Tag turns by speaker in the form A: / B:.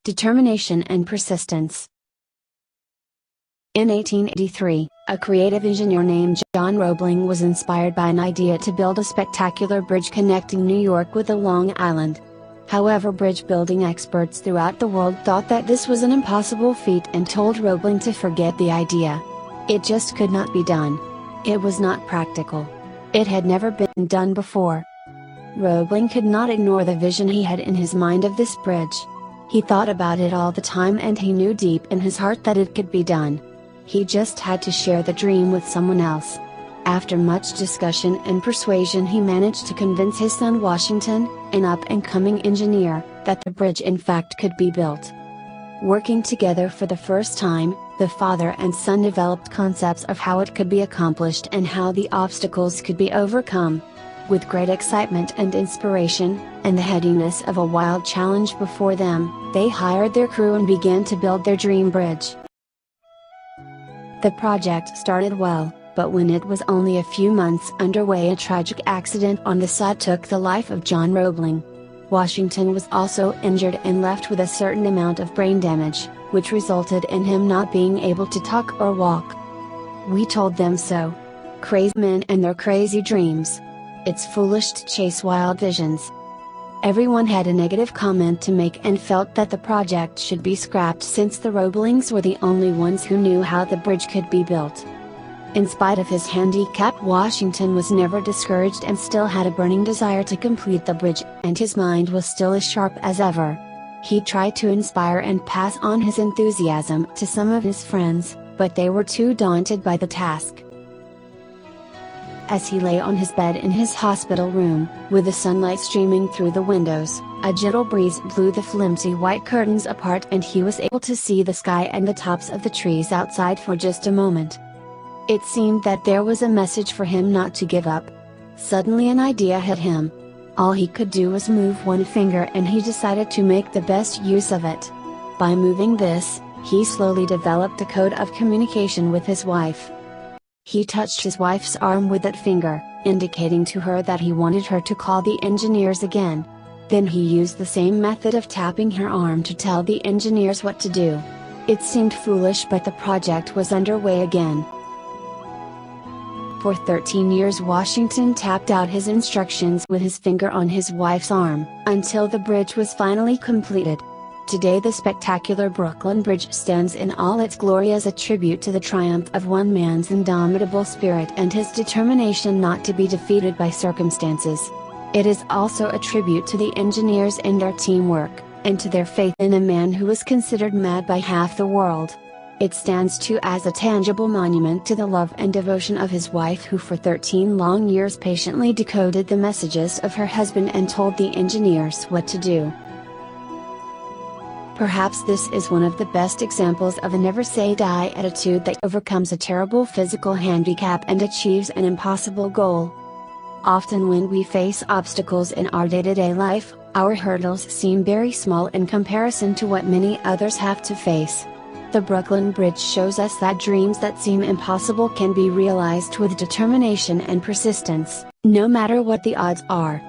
A: determination and persistence. In 1883, a creative engineer named John Roebling was inspired by an idea to build a spectacular bridge connecting New York with the Long Island. However, bridge building experts throughout the world thought that this was an impossible feat and told Roebling to forget the idea. It just could not be done. It was not practical. It had never been done before. Roebling could not ignore the vision he had in his mind of this bridge. He thought about it all the time and he knew deep in his heart that it could be done. He just had to share the dream with someone else. After much discussion and persuasion, he managed to convince his son Washington, an up-and-coming engineer, that the bridge in fact could be built. Working together for the first time, the father and son developed concepts of how it could be accomplished and how the obstacles could be overcome. With great excitement and inspiration, and the headiness of a wild challenge before them, they hired their crew and began to build their dream bridge. The project started well, but when it was only a few months underway, a tragic accident on the site took the life of John Roebling. Washington was also injured and left with a certain amount of brain damage, which resulted in him not being able to talk or walk. We told them so. Crazy men and their crazy dreams. It's foolish to chase wild visions. Everyone had a negative comment to make and felt that the project should be scrapped since the Roeblings were the only ones who knew how the bridge could be built. In spite of his handicap, Washington was never discouraged and still had a burning desire to complete the bridge, and his mind was still as sharp as ever. He tried to inspire and pass on his enthusiasm to some of his friends, but they were too daunted by the task. As he lay on his bed in his hospital room, with the sunlight streaming through the windows, a gentle breeze blew the flimsy white curtains apart and he was able to see the sky and the tops of the trees outside for just a moment. It seemed that there was a message for him not to give up. Suddenly an idea hit him. All he could do was move one finger and he decided to make the best use of it. By moving this, he slowly developed a code of communication with his wife. He touched his wife's arm with that finger, indicating to her that he wanted her to call the engineers again. Then he used the same method of tapping her arm to tell the engineers what to do. It seemed foolish, but the project was underway again. For 13 years Washington tapped out his instructions with his finger on his wife's arm, until the bridge was finally completed. Today the spectacular Brooklyn Bridge stands in all its glory as a tribute to the triumph of one man's indomitable spirit and his determination not to be defeated by circumstances. It is also a tribute to the engineers and their teamwork, and to their faith in a man who was considered mad by half the world. It stands too as a tangible monument to the love and devotion of his wife, who for 13 long years patiently decoded the messages of her husband and told the engineers what to do. Perhaps this is one of the best examples of a never say die attitude that overcomes a terrible physical handicap and achieves an impossible goal. Often when we face obstacles in our day-to-day life, our hurdles seem very small in comparison to what many others have to face. The Brooklyn Bridge shows us that dreams that seem impossible can be realized with determination and persistence, no matter what the odds are.